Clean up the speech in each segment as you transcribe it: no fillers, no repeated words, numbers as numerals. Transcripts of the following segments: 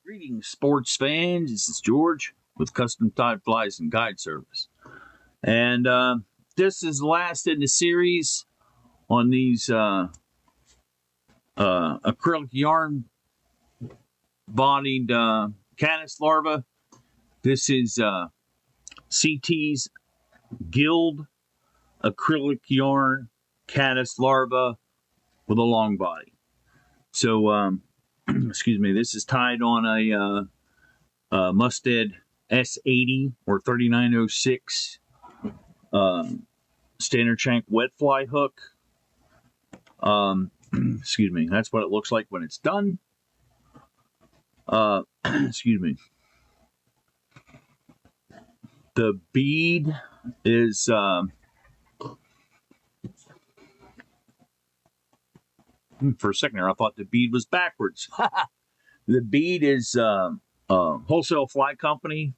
Greetings, sports fans. This is George with Custom Tied Flies and Guide Service. And this is the last in the series on these acrylic yarn bodied caddis larva. This is CT's Gilled acrylic yarn caddis larva with a long body. So, excuse me, this is tied on a Mustad S80 or 3906 standard shank wet fly hook. Excuse me, that's what it looks like when it's done. Excuse me. The bead is for a second there, I thought the bead was backwards. The bead is wholesale fly company,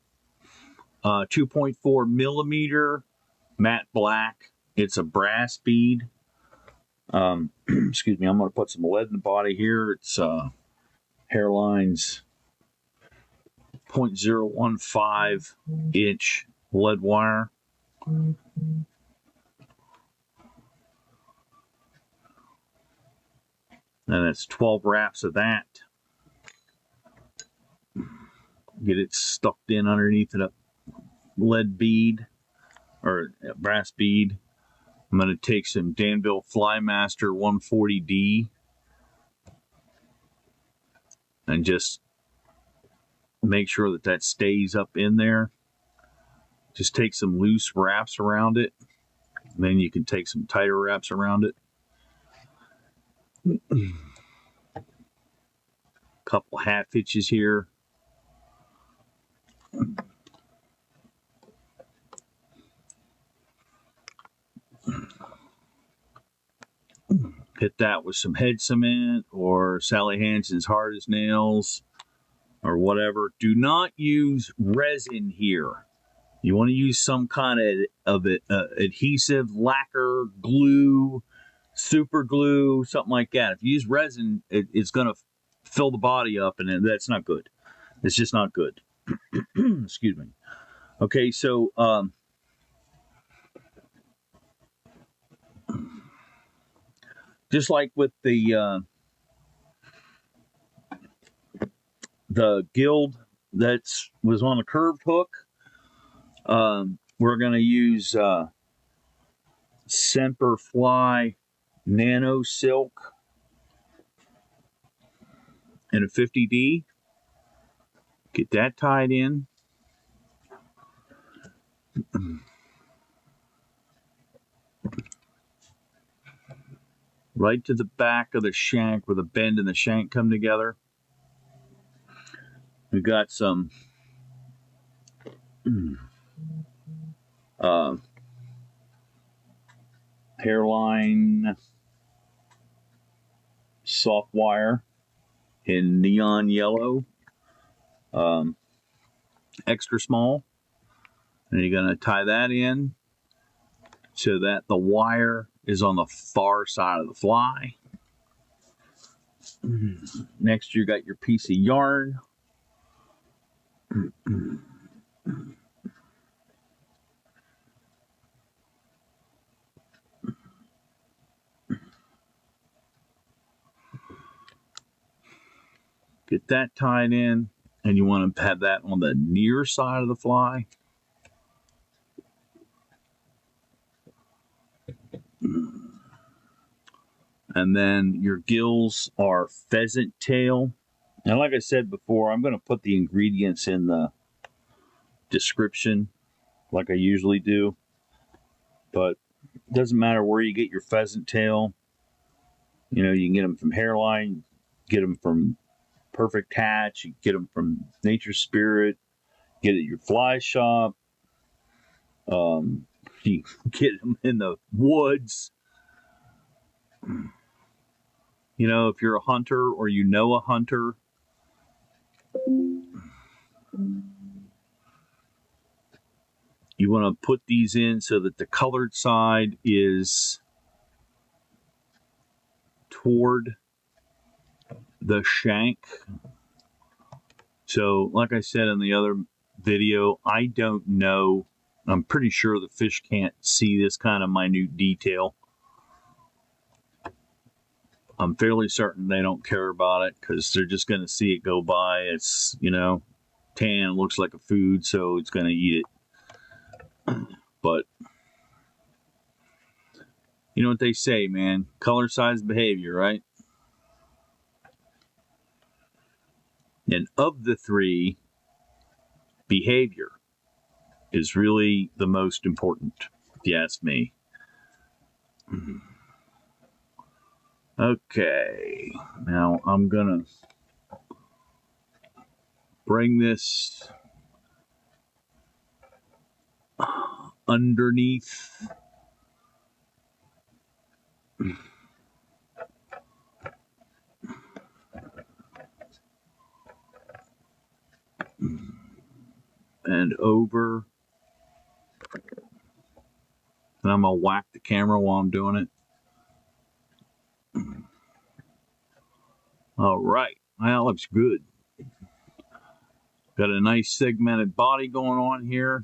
2.4 millimeter matte black. It's a brass bead. Excuse me, I'm going to put some lead in the body here. It's Hareline's 0.015 inch lead wire. And it's 12 wraps of that. Get it stuck in underneath a lead bead or a brass bead. I'm going to take some Danville Flymaster 140D and just make sure that that stays up in there. Just take some loose wraps around it. And then you can take some tighter wraps around it. Couple half hitches here. Hit that with some head cement or Sally Hansen's Hard as Nails or whatever. Do not use resin here. You want to use some kind of adhesive, lacquer, glue, super glue, something like that. If you use resin, it's going to fill the body up, and that's not good. It's just not good. Excuse me. Okay, so just like with the Gilled that was on a curved hook, we're going to use Semperfli Nanosilk and a 50D. Get that tied in. Right to the back of the shank where the bend and the shank come together. We've got some Hareline soft wire in neon yellow, extra small, and you're going to tie that in so that the wire is on the far side of the fly. Next, you got your piece of yarn. Get that tied in, and you want to have that on the near side of the fly. And then your gills are pheasant tail. And like I said before, I'm going to put the ingredients in the description like I usually do. But it doesn't matter where you get your pheasant tail. You know, you can get them from Hareline, get them from Perfect Hatch, you get them from Nature Spirit, get it at your fly shop. You get them in the woods. You know, if you're a hunter or you know a hunter, you want to put these in so that the colored side is toward the shank So, like I said in the other video, I don't know. I'm pretty sure the fish can't see this kind of minute detail. I'm fairly certain they don't care about it because they're just going to see it go by. It's, you know, tan, looks like a food, so it's going to eat it. But, you know what they say, man. Color, size, behavior, right? And of the three, behavior is really the most important, if you ask me. Okay, now I'm gonna bring this underneath. And over. And I'm gonna whack the camera while I'm doing it. All right, that looks good. Got a nice segmented body going on here.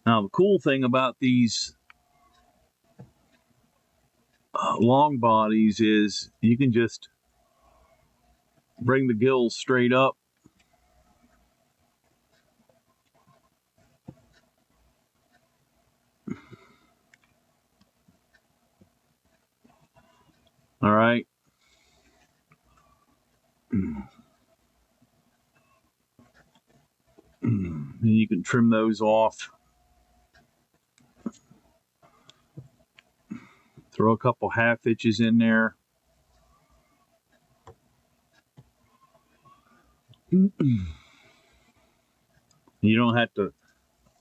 Now, the cool thing about these long bodies is you can just bring the gills straight up. All right. And you can trim those off. Throw a couple half inches in there. You don't have to,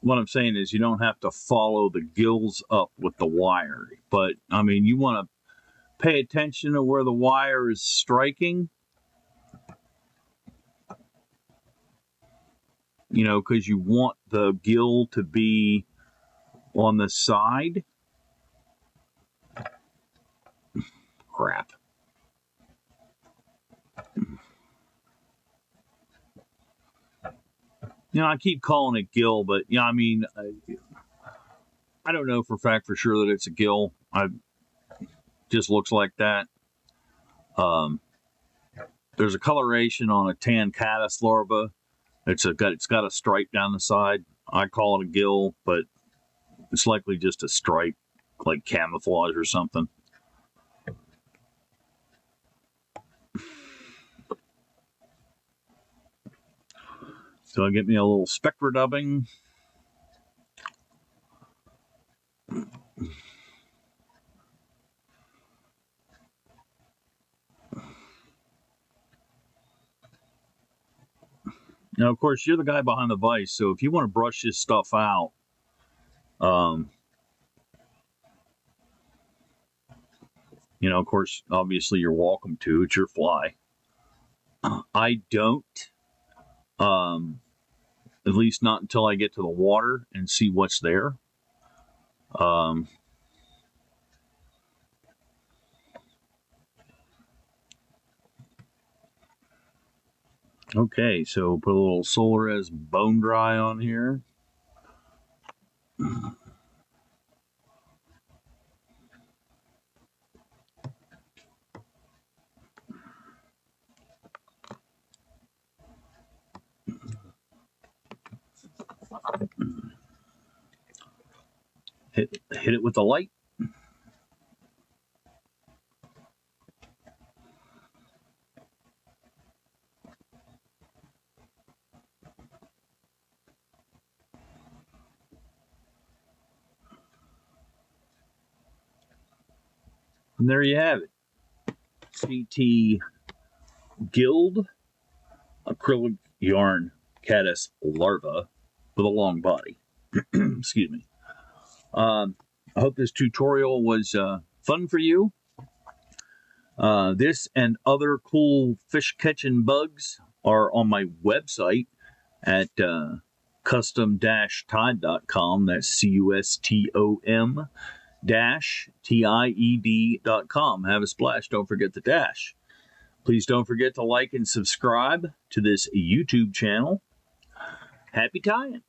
what I'm saying is you don't have to follow the gills up with the wire. But, I mean, you want to pay attention to where the wire is striking. You know, because you want the gill to be on the side. Crap. You know, I keep calling it gill, but yeah, I mean, I don't know for a fact for sure that it's a gill. Just looks like that. There's a coloration on a tan Caddis Larva. It's got a stripe down the side. I call it a gill, but it's likely just a stripe, like camouflage or something. So I get me a little Spectra dubbing. Now, of course, you're the guy behind the vise, so if you want to brush this stuff out, you know, of course, obviously you're welcome to. It's your fly. I don't, at least not until I get to the water and see what's there. Okay, so put a little Solaris Bone Dry on here. Hit it with the light. And there you have it. CT Gilled acrylic yarn caddis larva with a long body. Excuse me. I hope this tutorial was fun for you. This and other cool fish catching bugs are on my website at custom-tied.com. That's custom-tied.com. Have a splash. Don't forget the dash. Please don't forget to like and subscribe to this YouTube channel. Happy tying!